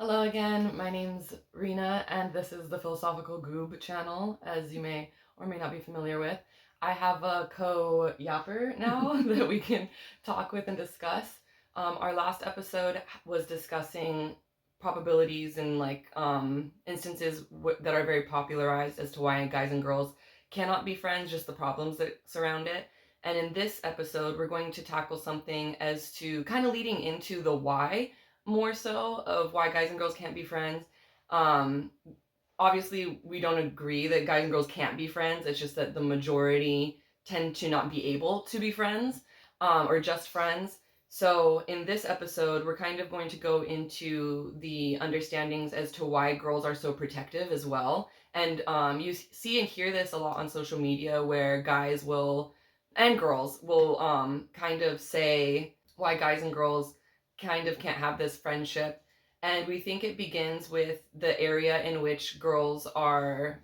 Hello again, my name's Rena, and this is the Philosophical Goob channel, as you may or may not be familiar with. I have a co-yapper now that we can talk with and discuss. Our last episode was discussing probabilities and instances that are very popularized as to why guys and girls cannot be friends, just the problems that surround it. And in this episode, we're going to tackle something as to kind of leading into the why more so of why guys and girls can't be friends. Um, Obviously, we don't agree that guys and girls can't be friends. It's just that the majority tend to not be able to be friends or just friends. So, in this episode, we're kind of going to go into the understandings as to why girls are so protective as well. And you see and hear this a lot on social media where guys will, and girls will kind of say why guys and girls kind of can't have this friendship. And we think it begins with the area in which girls are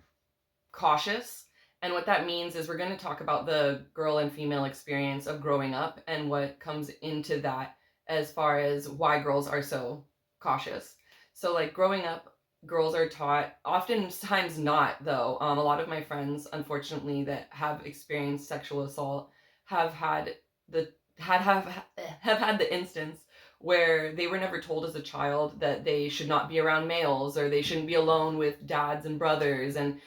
cautious. And what that means is we're going to talk about the girl and female experience of growing up and what comes into that as far as why girls are so cautious. So, like, growing up, girls are taught, oftentimes not, though. A lot of my friends, unfortunately, that have experienced sexual assault have had the have had the instance where they were never told as a child that they should not be around males or they shouldn't be alone with dads and brothers. And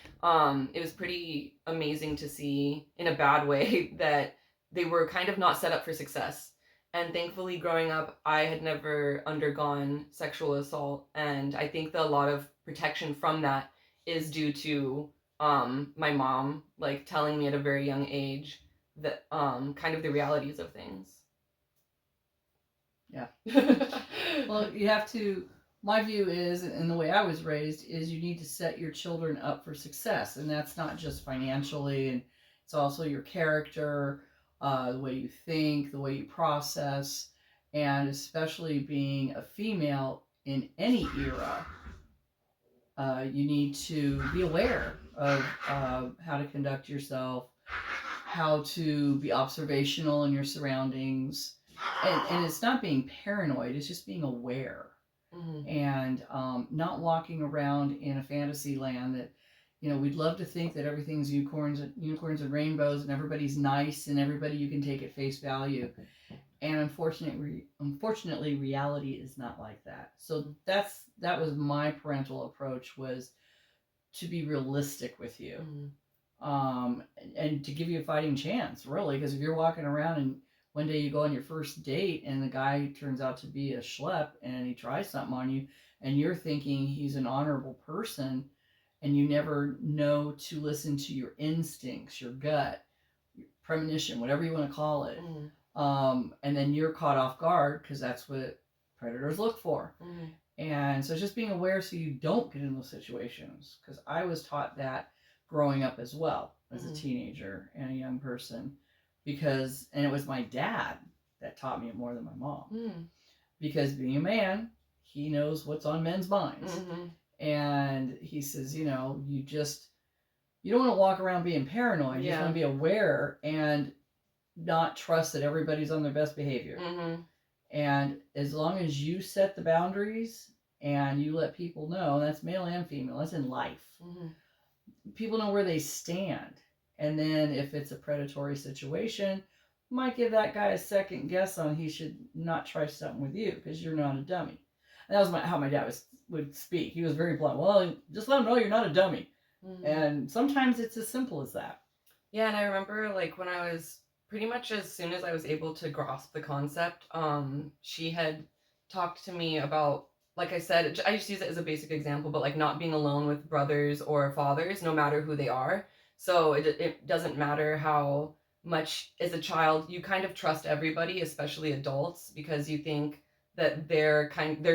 it was pretty amazing to see in a bad way that they were kind of not set up for success. And thankfully, growing up, I had never undergone sexual assault. And I think that a lot of protection from that is due to my mom, like, telling me at a very young age that kind of the realities of things. Yeah. Well, you have to. My view is, and the way I was raised, is you need to set your children up for success, and that's not just financially, and it's also your character, the way you think, the way you process, and especially being a female in any era, you need to be aware of how to conduct yourself, how to be observational in your surroundings, and it's not being paranoid, it's just being aware. Mm-hmm. And not walking around in a fantasy land that, we'd love to think that everything's unicorns and rainbows and everybody's nice and everybody you can take at face value. And unfortunately, reality is not like that. So that was my parental approach, was to be realistic with you. Mm-hmm. And to give you a fighting chance, really, because if you're walking around and one day you go on your first date and the guy turns out to be a schlep and he tries something on you and you're thinking he's an honorable person and you never know to listen to your instincts, your gut, your premonition, whatever you want to call it. Mm-hmm. And then you're caught off guard because that's what predators look for. Mm-hmm. And so it's just being aware so you don't get in those situations, because I was taught that growing up as well as a teenager and a young person, and it was my dad that taught me it more than my mom, because being a man, he knows what's on men's minds. And he says, you don't want to walk around being paranoid. You just want to be aware and not trust that everybody's on their best behavior. And as long as you set the boundaries and you let people know, that's male and female, that's in life. People know where they stand. And then if it's a predatory situation, might give that guy a second guess on he should not try something with you because you're not a dummy. And that was how my dad would speak. He was very blunt. Well, just let him know you're not a dummy. And sometimes it's as simple as that. Yeah, and I remember, like, when I was pretty much as soon as I was able to grasp the concept, she had talked to me about, like I said, I just use it as a basic example, but like not being alone with brothers or fathers, no matter who they are. So it doesn't matter how much as a child you kind of trust everybody, especially adults, because you think that they're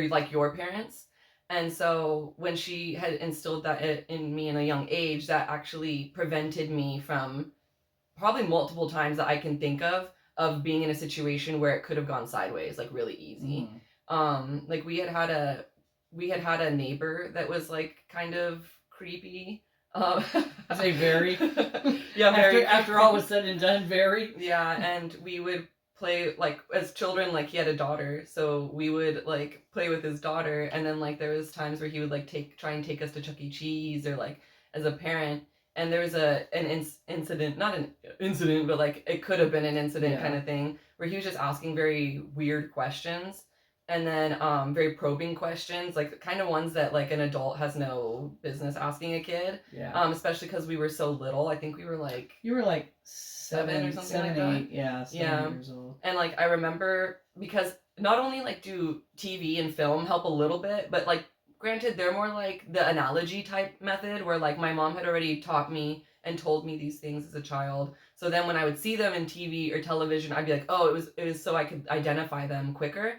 like your parents. And so when she had instilled that in me in a young age, that actually prevented me from probably multiple times that I can think of being in a situation where it could have gone sideways, like really easy. Like we had a neighbor that was like kind of creepy. Say very. Yeah, very. After all was said and done, very. Yeah, and we would play, like, as children, like, he had a daughter, so we would, like, play with his daughter, and then, like, there was times where he would, like, try and take us to Chuck E. Cheese, or, like, as a parent, and there was an incident, not an incident, but, like, it could have been an incident kind of thing, where he was just asking very weird questions, and then very probing questions, like, kind of ones that, like, an adult has no business asking a kid. Especially because we were so little. I think we were, like... You were, like, seven or something seven, like that. 8, yeah, 7 years old. And, like, I remember, because not only, like, do TV and film help a little bit, but, like, granted, they're more like the analogy type method, where, like, my mom had already taught me and told me these things as a child. So then when I would see them in TV or television, I'd be like, oh, it was so I could identify them quicker.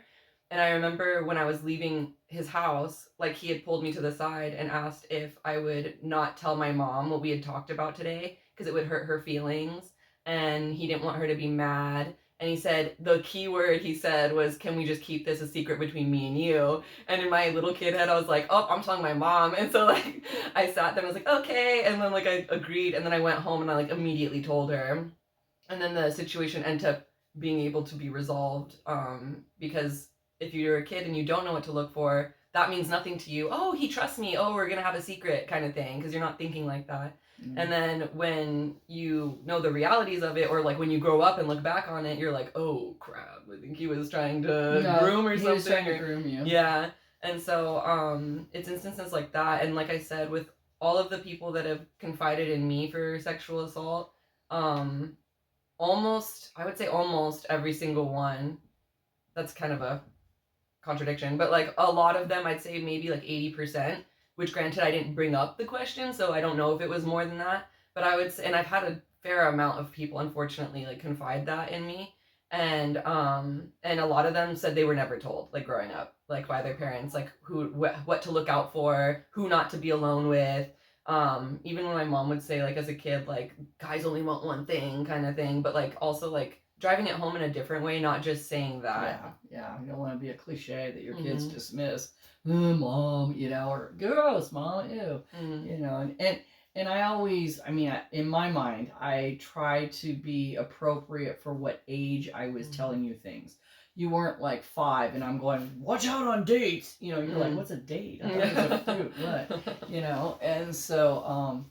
And I remember when I was leaving his house, like, he had pulled me to the side and asked if I would not tell my mom what we had talked about today, because it would hurt her feelings, and he didn't want her to be mad. And he said, the key word he said was, can we just keep this a secret between me and you? And in my little kid head, I was like, oh, I'm telling my mom. And so, like, I sat there and I was like, okay. And then, like, I agreed. And then I went home and I, like, immediately told her. And then the situation ended up being able to be resolved, because if you're a kid and you don't know what to look for, that means nothing to you. Oh, he trusts me. Oh, we're going to have a secret kind of thing, because you're not thinking like that. Mm-hmm. And then when you know the realities of it, or, like, when you grow up and look back on it, you're like, oh, crap. I think he was trying to groom or something. He was trying to groom you. Yeah. And so it's instances like that. And like I said, with all of the people that have confided in me for sexual assault, I would say almost every single one, that's kind of a contradiction, but, like, a lot of them, I'd say maybe like 80%, which, granted, I didn't bring up the question, so I don't know if it was more than that, but I would say, and I've had a fair amount of people, unfortunately, like, confide that in me, and a lot of them said they were never told, like, growing up, like, by their parents, like, what to look out for, who not to be alone with. Even when my mom would say, like, as a kid, like, guys only want one thing kind of thing, but, like, also, like, driving it home in a different way, not just saying that. Yeah. You don't want to be a cliche that your kids dismiss. Mom, or gross, mom, ew. And I always, in my mind, I try to be appropriate for what age I was telling you things. You weren't, like, 5 and I'm going, watch out on dates. You're like, what's a date? I thought it was a fruit. What? And so,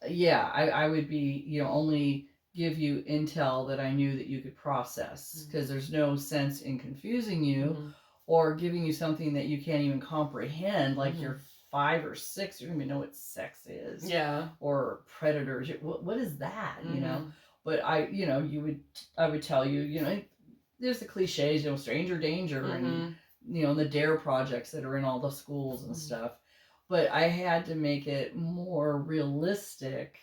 I would be, only give you intel that I knew that you could process, because there's no sense in confusing you or giving you something that you can't even comprehend, like you're 5 or 6, you don't even know what sex is, or predators. What is that? But I would tell you, there's the cliches, stranger danger, and the dare projects that are in all the schools and stuff, but I had to make it more realistic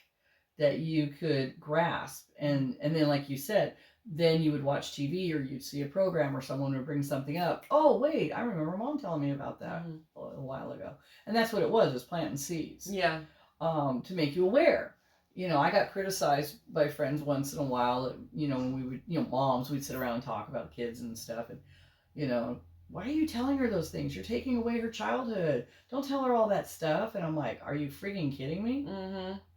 that you could grasp. And then, like you said, then you would watch TV, or you'd see a program, or someone would bring something up. Oh, wait, I remember Mom telling me about that a while ago. And that's what it was planting seeds. Yeah. To make you aware. I got criticized by friends once in a while, when we would, moms, we'd sit around and talk about kids and stuff. And, why are you telling her those things? You're taking away her childhood. Don't tell her all that stuff. And I'm like, are you freaking kidding me?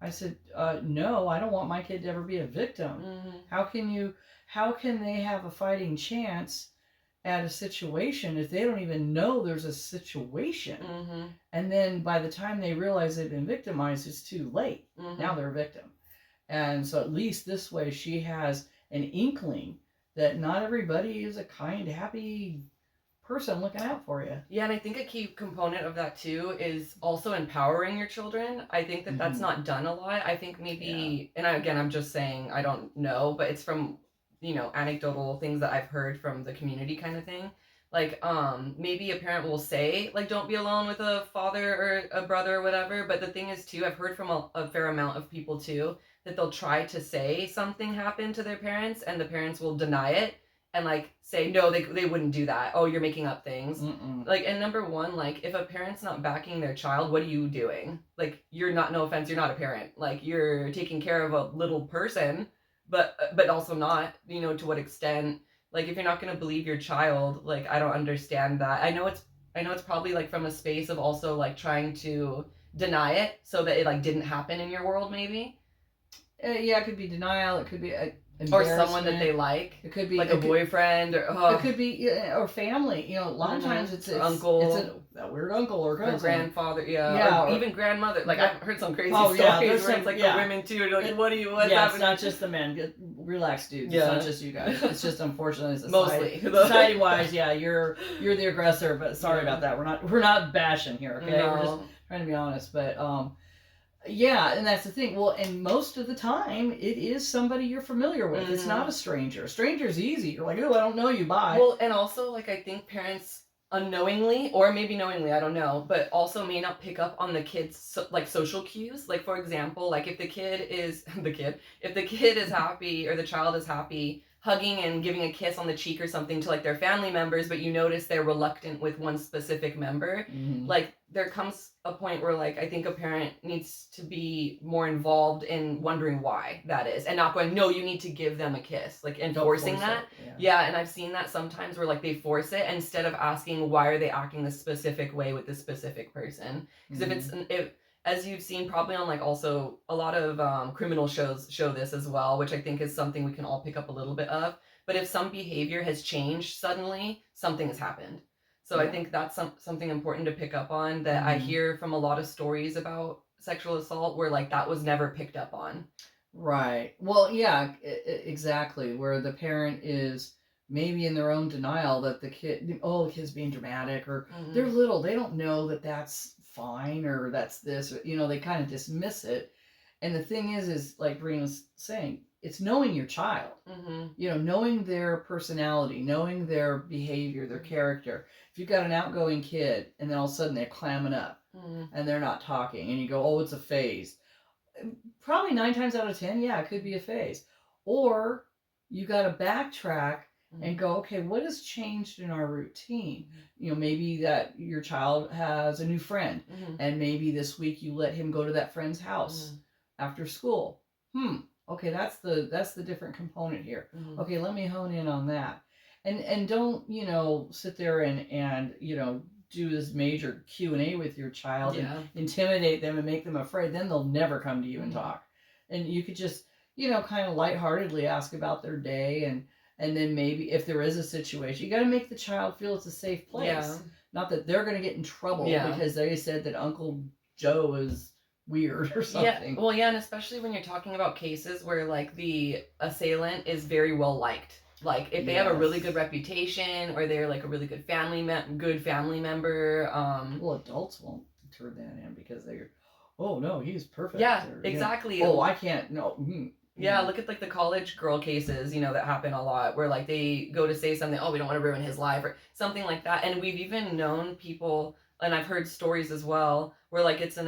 I said, no, I don't want my kid to ever be a victim. How can they have a fighting chance at a situation if they don't even know there's a situation? And then by the time they realize they've been victimized, it's too late. Now they're a victim. And so at least this way she has an inkling that not everybody is a kind, happy person looking out for you. Yeah, and I think a key component of that too is also empowering your children. I think that that's not done a lot. I think maybe, and I'm just saying, I don't know, but it's from, anecdotal things that I've heard from the community kind of thing. Like, maybe a parent will say, like, don't be alone with a father or a brother or whatever. But the thing is too, I've heard from a fair amount of people too, that they'll try to say something happened to their parents and the parents will deny it. And, like, say, no, they wouldn't do that. Oh, you're making up things. Like, and number one, like, if a parent's not backing their child, what are you doing? Like, you're not, no offense, you're not a parent. Like, you're taking care of a little person, but also not, to what extent. Like, if you're not going to believe your child, like, I don't understand that. I know it's probably, like, from a space of also, like, trying to deny it so that it, like, didn't happen in your world, maybe. Yeah, it could be denial. It could be... Or someone that embarrassment. they like. It could be like a boyfriend or it could be or family. A lot of times it's uncle, it's a weird uncle or cousin, or grandfather, or even grandmother. Like I've heard some crazy stories where it's like the women too. You're like, what are you? What's happening? It's not just the men. Relax, dudes. Yeah. It's not just you guys. It's just unfortunately Mostly society-wise, you're the aggressor. But sorry about that. We're not bashing here. Okay, we're just trying to be honest. But yeah, and that's the thing. Well, and most of the time, it is somebody you're familiar with. It's not a stranger. A stranger's easy. You're like, oh, I don't know you. Bye. Well, and also, like, I think parents unknowingly, or maybe knowingly, I don't know, but also may not pick up on the kids' like social cues. Like, for example, like if the kid is happy, or the child is happy, hugging and giving a kiss on the cheek or something to like their family members, but you notice they're reluctant with one specific member, like there comes a point where like I think a parent needs to be more involved in wondering why that is, and not going, no, you need to give them a kiss, like enforcing that. Yeah, and I've seen that sometimes where like they force it instead of asking why are they acting this specific way with this specific person. Because if as you've seen probably on like also a lot of criminal shows show this as well, which I think is something we can all pick up a little bit of. But if some behavior has changed suddenly, something has happened. So I think that's something important to pick up on that I hear from a lot of stories about sexual assault where like that was never picked up on. Right. Well, yeah, exactly. Where the parent is maybe in their own denial that the kid's being dramatic, or they're little, they don't know that that's fine or that's this, or, they kind of dismiss it. And the thing is like Rena's saying, it's knowing your child, knowing their personality, knowing their behavior, their character. If you've got an outgoing kid and then all of a sudden they're clamming up and they're not talking, and you go, oh, it's a phase. Probably 9 times out of 10, yeah, it could be a phase. Or you got to backtrack and go, okay, what has changed in our routine? Maybe that your child has a new friend, and maybe this week you let him go to that friend's house after school. Okay, that's the different component here. Okay, let me hone in on that. And don't, sit there and do this major Q&A with your child and intimidate them and make them afraid. Then they'll never come to you and talk. And you could just, kind of lightheartedly ask about their day, and then maybe if there is a situation, you got to make the child feel it's a safe place. Yeah. Not that they're going to get in trouble because they said that Uncle Joe is weird or something. Yeah, well, and especially when you're talking about cases where like the assailant is very well liked. Like if they have a really good reputation, or they're like a really good family member. Well, adults won't turn that in because they're, oh no, he's perfect. Yeah, or, exactly. Oh, I can't. No. Yeah, look at like the college girl cases, that happen a lot, where like they go to say something, oh, we don't want to ruin his life or something like that. And we've even known people, and I've heard stories as well, where like it's a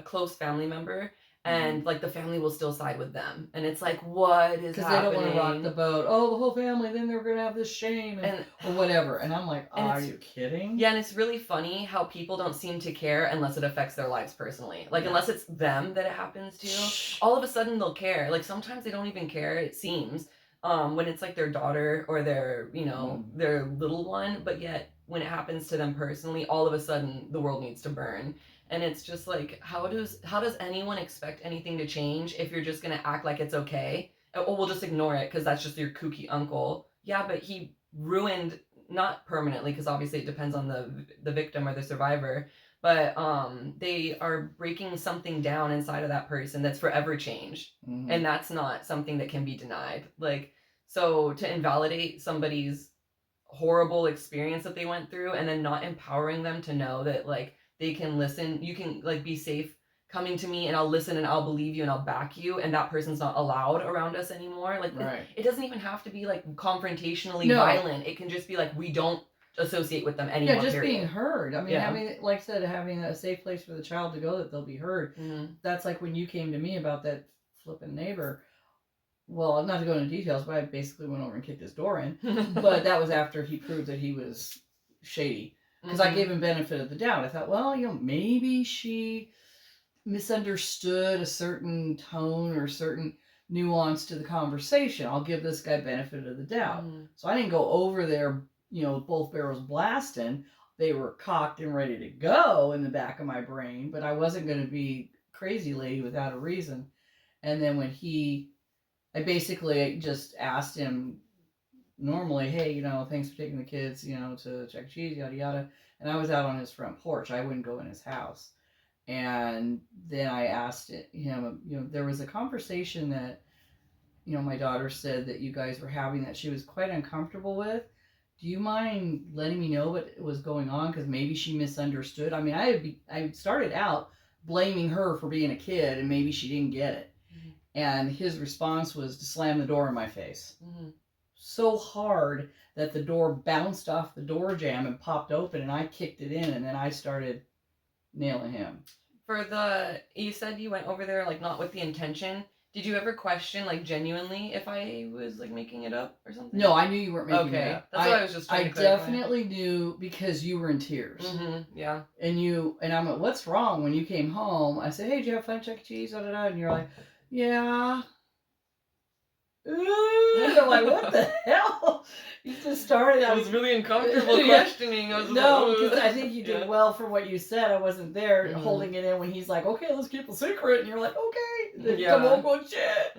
close family member, and like the family will still side with them, and it's like, what is happening? Because they don't want to rock the boat. Oh, the whole family, then they're gonna have this shame or whatever. And I'm like, are you kidding? Yeah, and it's really funny how people don't seem to care unless it affects their lives personally. Like unless it's them that it happens to, all of a sudden they'll care. Like sometimes they don't even care, it seems, when it's like their daughter or their their little one, but yet when it happens to them personally, all of a sudden the world needs to burn. And it's just like, how does anyone expect anything to change if you're just going to act like it's okay? Oh, we'll just ignore it because that's just your kooky uncle. Yeah, but he ruined, not permanently, because obviously it depends on the victim or the survivor, but they are breaking something down inside of that person that's forever changed. And that's not something that can be denied. Like, so to invalidate somebody's horrible experience that they went through and then not empowering them to know that like, they can listen, you can like be safe coming to me and I'll listen and I'll believe you and I'll back you, and that person's not allowed around us anymore. Like it doesn't even have to be like confrontationally violent. It can just be like, we don't associate with them anymore. Yeah, just being heard. I mean, having, like I said, having a safe place for the child to go that they'll be heard. That's like when you came to me about that flipping neighbor. Well, not to go into details, but I basically went over and kicked his door in. But that was after he proved that he was shady. Because I gave him benefit of the doubt. I thought, well, maybe she misunderstood a certain tone or certain nuance to the conversation. I'll give this guy benefit of the doubt. So I didn't go over there, both barrels blasting. They were cocked and ready to go in the back of my brain, but I wasn't going to be crazy lady without a reason. And then when he I basically just asked him normally, hey, thanks for taking the kids, to Chuck E. Cheese, yada yada. And I was out on his front porch. I wouldn't go in his house. And then I asked him, there was a conversation that, my daughter said that you guys were having that she was quite uncomfortable with. Do you mind letting me know what was going on? Because maybe she misunderstood. I mean, I started out blaming her for being a kid, and maybe she didn't get it. Mm-hmm. And his response was to slam the door in my face. Mm-hmm. So hard that the door bounced off the door jamb and popped open, and I kicked it in, and then I started nailing him. You said you went over there, like, not with the intention. Did you ever question, like, genuinely if I was, like, making it up or something? No, I knew you weren't making it up. That's what I was just trying to clarify. I definitely knew because you were in tears. Mm-hmm, yeah. And I'm like, what's wrong? When you came home, I said, hey, did you have fun at Chuck E. Cheese? And you're like, yeah. And I'm like, what the hell? You just started. I was really uncomfortable questioning. No, because I think you did well for what you said. I wasn't there holding it in when he's like, okay, let's keep a secret. And you're like, okay. Come on, go shit.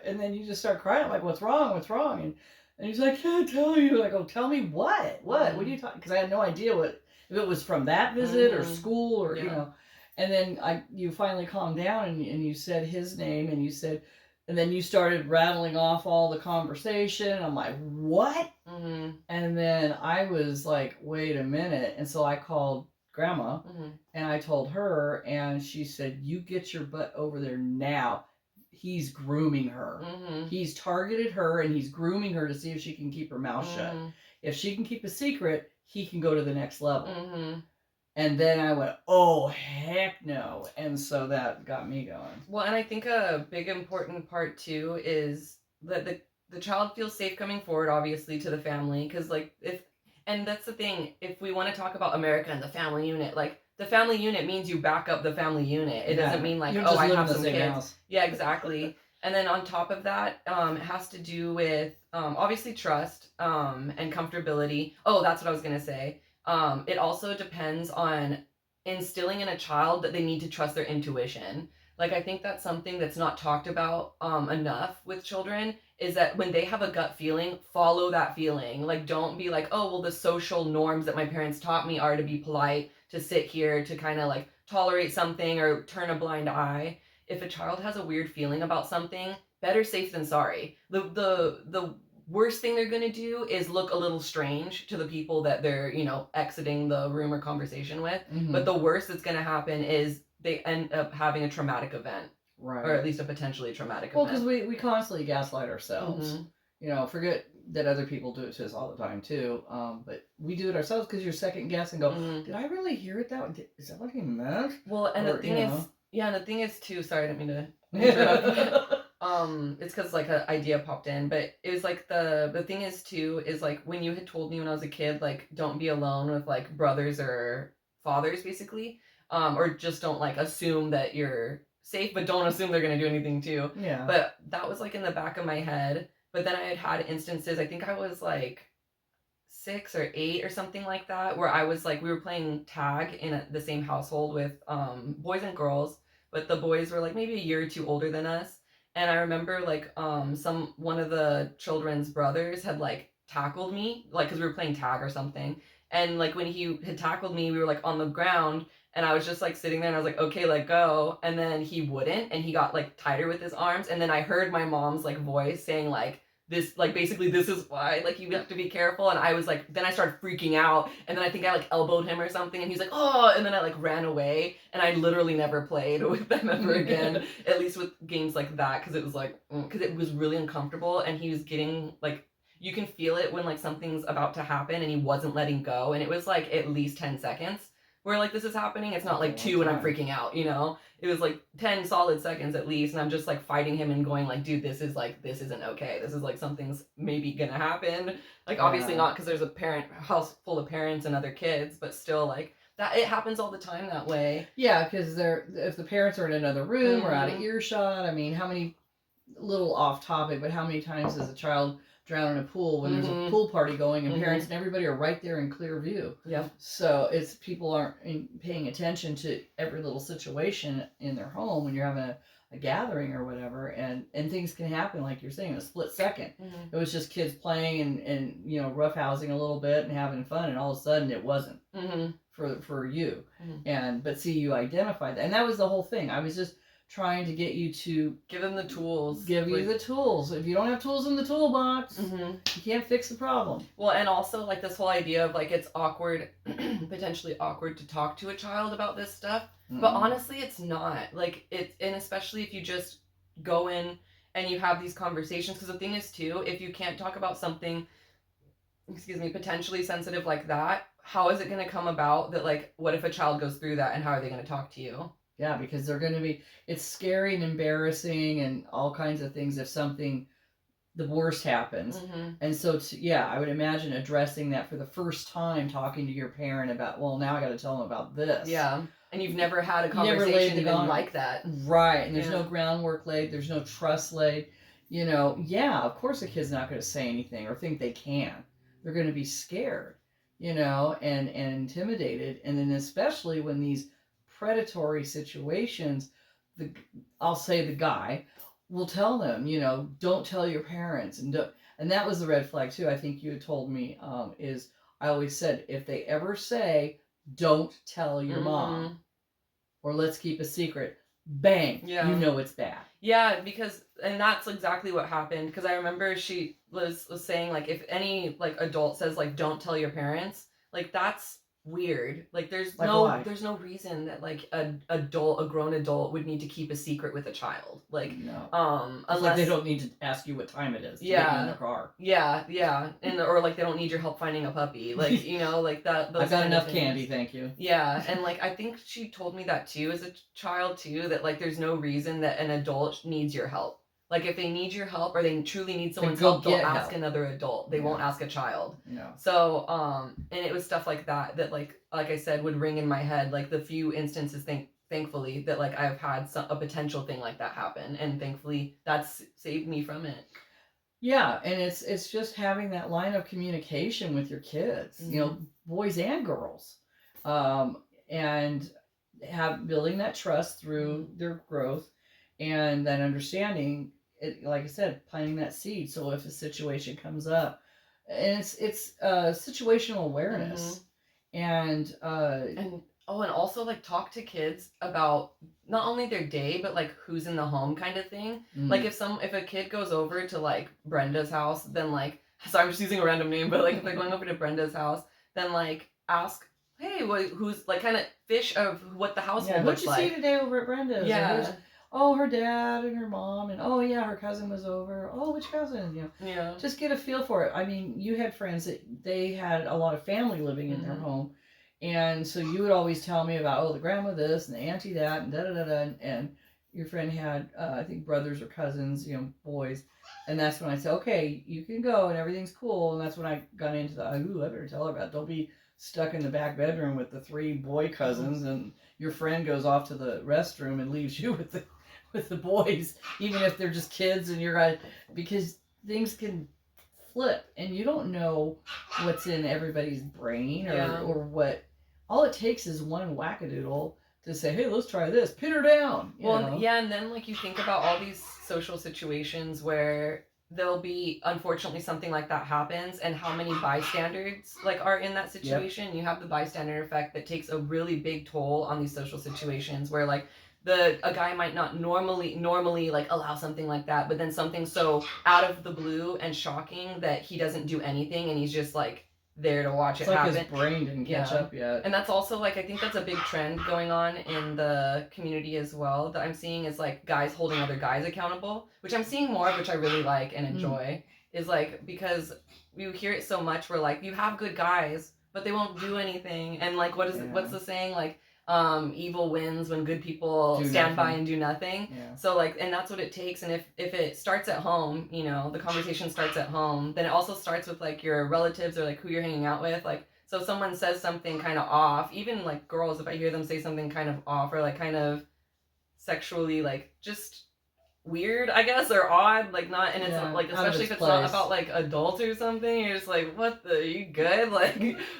And then you just start crying. I'm like, what's wrong? What's wrong? And he's like, I can't tell you. I go, tell me what? What? What are you talking? Because I had no idea if it was from that visit or school or, And then you finally calmed down and you said his name and then you started rattling off all the conversation. I'm like, what? Mm-hmm. And then I was like, wait a minute. And so I called Grandma and I told her, and she said, you get your butt over there now. He's grooming her. Mm-hmm. He's targeted her and he's grooming her to see if she can keep her mouth shut. If she can keep a secret, he can go to the next level. Mm-hmm. And then I went, oh, heck no. And so that got me going. Well, and I think a big important part, too, is that the child feels safe coming forward, obviously, to the family. Because, like, and that's the thing, if we want to talk about America and the family unit, like, the family unit means you back up the family unit. It doesn't mean, like, I have some kids. House. Yeah, exactly. And then on top of that, it has to do with, obviously, trust and comfortability. Oh, that's what I was going to say. It also depends on instilling in a child that they need to trust their intuition. Like, I think that's something that's not talked about enough with children, is that when they have a gut feeling, follow that feeling. Like, don't be like, oh, well, the social norms that my parents taught me are to be polite, to sit here, to kind of like tolerate something or turn a blind eye. If a child has a weird feeling about something, better safe than sorry. The worst thing they're going to do is look a little strange to the people that they're, exiting the room or conversation with. Mm-hmm. But the worst that's going to happen is they end up having a traumatic event. Right. Or at least a potentially traumatic event. Well, because we constantly gaslight ourselves. Mm-hmm. Forget that other people do it to us all the time, too. But we do it ourselves because you're second guess and go, did I really hear it that way? Is that what he meant? Well, and the thing is, too, sorry, I didn't mean to interrupt. It's because like an idea popped in, but it was like the thing is too is like when you had told me when I was a kid, like don't be alone with like brothers or fathers basically, or just don't like assume that you're safe, but don't assume they're gonna do anything too. Yeah. But that was like in the back of my head. But then I had instances. I think I was like 6 or 8 or something like that, where I was like we were playing tag in the same household with boys and girls, but the boys were like maybe a year or two older than us. And I remember like one of the children's brothers had like tackled me, like because we were playing tag or something. And like when he had tackled me, we were like on the ground and I was just like sitting there and I was like, okay, let go. And then he wouldn't, and he got like tighter with his arms. And then I heard my mom's like voice saying like, this, like basically this is why like you have to be careful. And I was like, then I started freaking out, and then I think I like elbowed him or something, and he's like, oh, and then I like ran away, and I literally never played with them ever again. At least with games like that, because it was like because it was really uncomfortable, and he was getting like, you can feel it when like something's about to happen and he wasn't letting go, and it was like at least 10 seconds where like this is happening. It's not like 2 and I'm freaking out, it was like 10 solid seconds at least, and I'm just like fighting him and going like, dude, this isn't okay. This is like something's maybe gonna happen. Like obviously not because there's a house full of parents and other kids, but still like that it happens all the time that way. Yeah, because if the parents are in another room or out of earshot, I mean, how many, little off topic, but how many times does a child drown in a pool when there's a pool party going and parents and everybody are right there in clear view? Yeah. So people aren't paying attention to every little situation in their home when you're having a gathering or whatever, and things can happen, like you're saying, in a split second. Mm-hmm. It was just kids playing and you know, roughhousing a little bit and having fun, and all of a sudden it wasn't Mm-hmm. for you. Mm-hmm. But see, you identified that, and that was the whole thing. I was just trying to get you to give them the tools. Give you the tools. If you don't have tools in the toolbox, you can't fix the problem. Well, and also like this whole idea of like it's awkward, potentially awkward to talk to a child about this stuff. But honestly, it's not. Like and especially if you just go in and you have these conversations. Because the thing is too, if you can't talk about something, potentially sensitive like that, how is it going to come about that, like, what if a child goes through that and how are they going to talk to you? Yeah, because they're going to be, it's scary and embarrassing and all kinds of things if something, the worst happens. And so, I would imagine addressing that for the first time, talking to your parent about, well, now I got to tell them about this. Yeah. And you've never had a conversation even like that. Right. And there's no groundwork laid. There's no trust laid. You know, of course a kid's not going to say anything or think they can. They're going to be scared, you know, and intimidated. And then especially when these predatory situations, I'll say the guy will tell them, you know, don't tell your parents. And that was the red flag too. I think you had told me, is I always said, if they ever say, don't tell your mom, or let's keep a secret, bang, you know it's bad. Yeah, and that's exactly what happened. Because I remember she was saying, like, if any, like, adult says, like, don't tell your parents, like, that's weird. Like, there's no reason that, like, a grown adult would need to keep a secret with a child. Like, unless like they don't need to ask you what time it is to get you in the car. Yeah. And or like they don't need your help finding a puppy. Like, you know, like that. I've got enough candy, thank you. Yeah, and like I think she told me that too as a child too, that like there's no reason that an adult needs your help. Like if they need your help or they truly need someone's help, they'll ask another adult. They won't ask a child. No. So and it was stuff like that like I said would ring in my head, like the few instances thankfully that like I've had a potential thing like that happen, and thankfully that's saved me from it. Yeah, and it's just having that line of communication with your kids, you know, boys and girls, and building that trust through their growth and that understanding. Like I said, planting that seed. So if a situation comes up, and it's situational awareness, and also like talk to kids about not only their day but like who's in the home kind of thing. Like if a kid goes over to like Brenda's house, then like, sorry I'm just using a random name, but like if they're going over to Brenda's house, then like ask, hey, who's like kind of fish of what the household looks like. What'd you see today over at Brenda's? Yeah. Oh, her dad and her mom, and oh yeah, her cousin was over. Oh, which cousin? You know, just get a feel for it. I mean, you had friends that they had a lot of family living in their home, and so you would always tell me about the grandma this and the auntie that and da da da da, and your friend had I think brothers or cousins, you know, boys, and that's when I said, okay, you can go and everything's cool, and that's when I got into the I better tell her about it. Don't be stuck in the back bedroom with the 3 boy cousins, and your friend goes off to the restroom and leaves you with the boys, even if they're just kids, and because things can flip, and you don't know what's in everybody's brain or what. All it takes is one wackadoodle to say, hey, let's try this, pin her down. You know? And then like you think about all these social situations where there'll be, unfortunately, something like that happens, and how many bystanders like are in that situation. You have the bystander effect that takes a really big toll on these social situations where like a guy might not normally like allow something like that, but then something so out of the blue and shocking that he doesn't do anything, and he's just like there to watch it happen. His brain didn't catch up yet. And that's also like, I think that's a big trend going on in the community as well that I'm seeing, is like guys holding other guys accountable, which I'm seeing more of, which I really like and enjoy. Is like, because you hear it so much where like you have good guys but they won't do anything, and like what's the saying, like evil wins when good people stand by and do nothing. So like, and that's what it takes. And if it starts at home, you know, the conversation starts at home, then it also starts with like your relatives or like who you're hanging out with. Like, so if someone says something kind of off, even like girls, if I hear them say something kind of off or like kind of sexually like just weird, I guess, or odd, like not, and it's Yeah, not, like, out of especially its if it's not place. about like adults or something. You're just like, what the? Are you good? Like,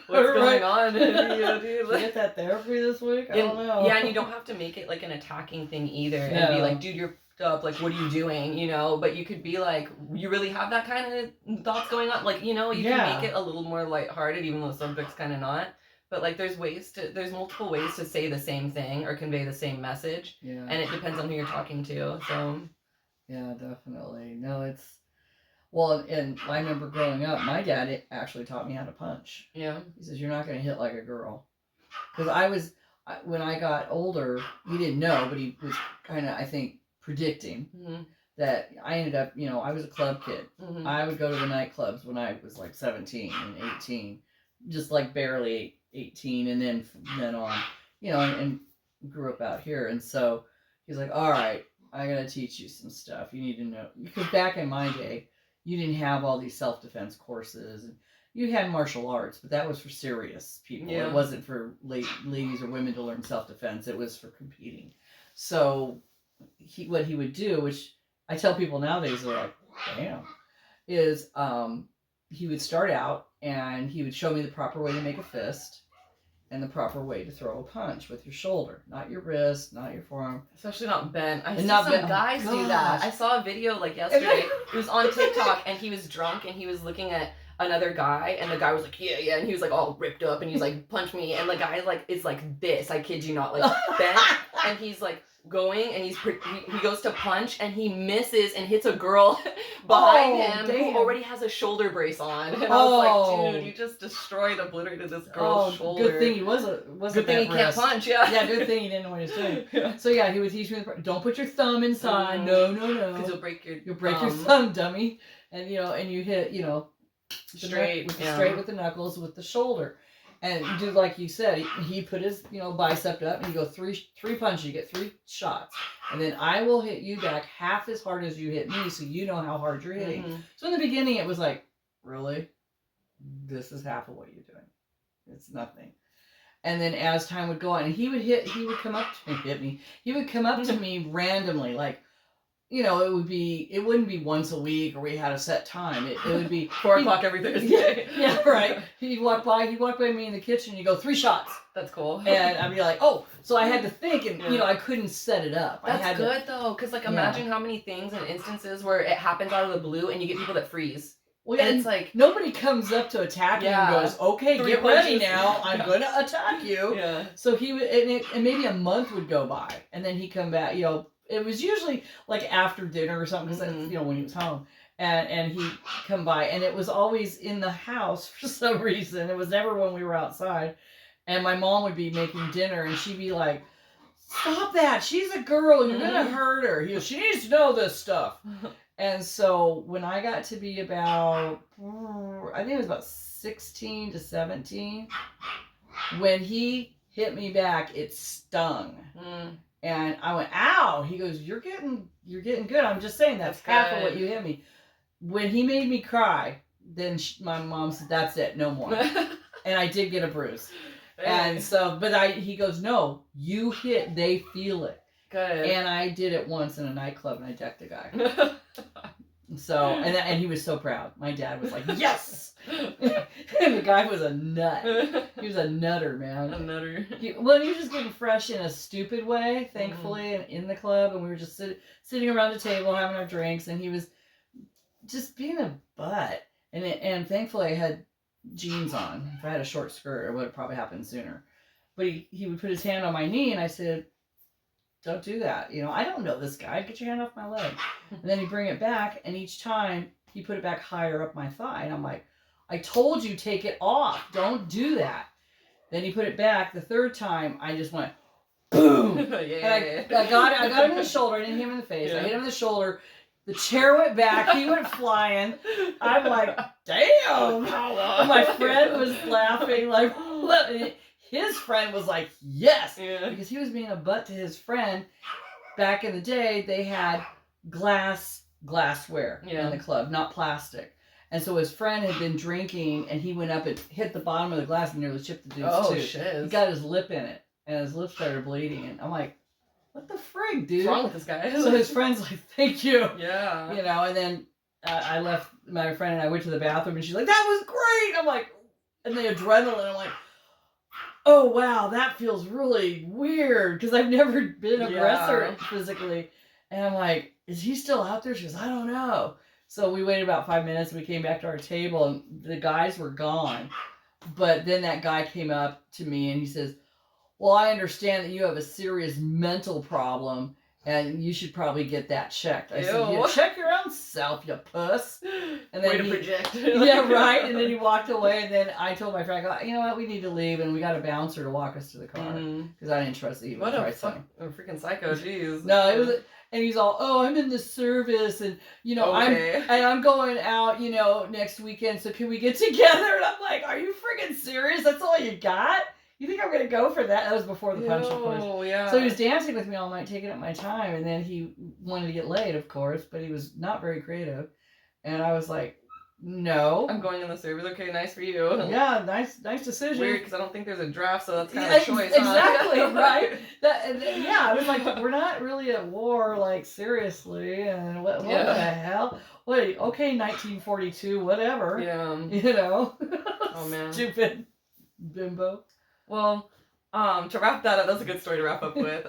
what's Right. going on? You know, dude? Did you Like, get that therapy this week? I don't know. yeah, and you don't have to make it like an attacking thing either, and be No. like, dude, you're f***ed up. Like, what are you doing? You know, but you could be like, you really have that kind of thoughts going on. Like, you know, you Yeah. can make it a little more lighthearted, even though the subject's kind of not. But like, there's multiple ways to say the same thing or convey the same message, Yeah. and it depends on who you're talking to. So. Yeah, definitely. No, it's well, and I remember growing up, my dad actually taught me how to punch. Yeah. He says you're not going to hit like a girl, because when I got older, he didn't know, but he was kind of, I think, predicting that I ended up, I was a club kid. I would go to the nightclubs when I was like 17 and 18, just like barely 18, and then from then on, and grew up out here, and so he's like, all right, I gotta teach you some stuff. You need to know, because back in my day, you didn't have all these self-defense courses, and you had martial arts, but that was for serious people. Yeah. It wasn't for ladies or women to learn self-defense. It was for competing. So what he would do, which I tell people nowadays, they're like, damn, is he would start out and he would show me the proper way to make a fist and the proper way to throw a punch with your shoulder, not your wrist, not your forearm. Especially not bent. I see not some bent. guys Oh, do that. gosh. I saw a video like yesterday. It was on TikTok, and he was drunk, and he was looking at another guy, and the guy was like, yeah, and he was like all ripped up, and he's like, punch me, and the guy like is like this, I kid you not, like bent, and he's like going, and he goes to punch, and he misses and hits a girl behind him damn. who already has a shoulder brace on, and I was like, dude, you just obliterated this girl's shoulder. Good thing he wasn't Good thing he can't punch, yeah. Yeah, good thing he didn't know what he was doing. Yeah. So yeah, he would teach me, don't put your thumb inside. No. Because you'll break your your thumb, dummy. And and you hit, straight with the knuckles with the shoulder. And do like you said, he put his bicep up, and you go three punches, you get 3 shots, and then I will hit you back half as hard as you hit me, so you know how hard you're hitting. So in the beginning, it was like, really, this is half of what you're doing. It's nothing. And then as time would go on, he would come up to me, hit me. He would come up to me randomly, like, it wouldn't be once a week or we had a set time. It would be 4 o'clock every Thursday. Yeah, right. He'd walk by me in the kitchen, and you go 3 shots. That's cool. And I'd be like, oh, so I had to think, and I couldn't set it up. That's good though, because like imagine how many things and instances where it happens out of the blue and you get people that freeze. Well, and it's like nobody comes up to attack you and goes, okay, 3 get ready now. I'm going to attack you. Yeah. So he would, and maybe a month would go by, and then he'd come back. It was usually like after dinner or something, because when he was home, and he'd come by, and it was always in the house for some reason. It was never when we were outside. And my mom would be making dinner, and she'd be like, stop that, she's a girl, you're gonna hurt her. He goes, she needs to know this stuff. And so when I got to be about, I think it was about 16 to 17, when he hit me back, it stung. And I went, ow. He goes, you're getting good. I'm just saying that's half of what you hit me. When he made me cry, then my mom said, that's it, no more. And I did get a bruise. And so, but he goes, no, you hit, they feel it. Good. And I did it once in a nightclub, and I decked a guy. So, and he was so proud. My dad was like, yes! And the guy was a nut. He was a nutter, man. A nutter. He was just getting fresh in a stupid way, thankfully, and in the club, and we were just sitting around the table having our drinks, and he was just being a butt. And thankfully I had jeans on. If I had a short skirt, it would have probably happened sooner. But he would put his hand on my knee, and I said, don't do that. I don't know this guy. Get your hand off my leg. And then he'd bring it back, and each time he put it back higher up my thigh. And I'm like, I told you, take it off. Don't do that. Then he put it back. The third time, I just went, boom. And I got him in the shoulder. I didn't hit him in the face. I hit him in the shoulder. The chair went back. He went flying. I'm like, damn. And my friend was laughing like, what? And his friend was like, yes. Yeah. Because he was being a butt to his friend. Back in the day, they had glassware in the club, not plastic. And so his friend had been drinking, and he went up and hit the bottom of the glass and nearly chipped the dude's tooth. Shit. He got his lip in it, and his lip started bleeding. And I'm like, what the frig, What's dude? wrong with this guy? So his friend's like, thank you. Yeah. You know, and then I left, my friend and I went to the bathroom, and she's like, that was great. I'm like, and the adrenaline, I'm like, oh, wow, that feels really weird, because I've never been an aggressor physically. And I'm like, is he still out there? She goes, I don't know. So we waited about 5 minutes, and we came back to our table, and the guys were gone. But then that guy came up to me, and he says, well, I understand that you have a serious mental problem, and you should probably get that checked. I said, yeah, check your own self, you puss. And then Way to project. Yeah, right. And then he walked away, and then I told my friend, I go, you know what, we need to leave, and we got a bouncer to walk us to the car, because I didn't trust that he would try something. What a freaking psycho, jeez. No, it was, and he's all, oh, I'm in the service, and, you know, I'm going out, you know, next weekend, so can we get together? And I'm like, are you freaking serious? That's all you got? You think I'm going to go for that? That was before the punch, of course. Oh, yeah. So he was dancing with me all night, taking up my time, and then he wanted to get laid, of course, but he was not very creative. And I was like, no. I'm going in the service. Okay, nice for you. Yeah, nice decision. Weird, because I don't think there's a draft, so that's kind of a choice. Exactly, right? Yeah, I was like, we're not really at war, like, seriously, and what the hell? What? Okay, 1942, whatever. Yeah. You know? Oh, man. Stupid bimbo. Well, to wrap that up, that's a good story to wrap up with.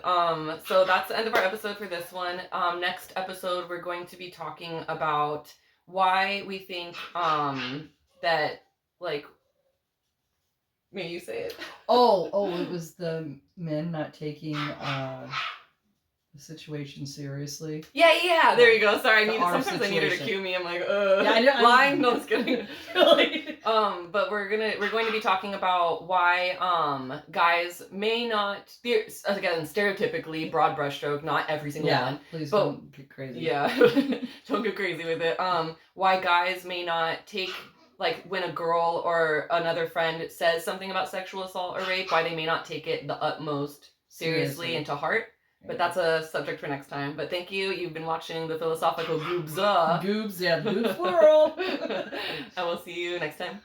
So that's the end of our episode for this one. Next episode, we're going to be talking about why we think that, like, may you say it? Oh, it was the men not taking the situation seriously. Yeah, there you go. Sorry, sometimes situation. I need her to cue me. I'm like, yeah, I know, lying? No, just kidding. But we're going to be talking about why guys may not, again, stereotypically, broad brushstroke, not every single one. Please don't get crazy. Yeah, don't get crazy with it. Why guys may not take, like, when a girl or another friend says something about sexual assault or rape, why they may not take it the utmost seriously and to heart. But that's a subject for next time. But thank you. You've been watching the Philosophical Goobs. Goobs, yeah, Goobs World. I will see you next time.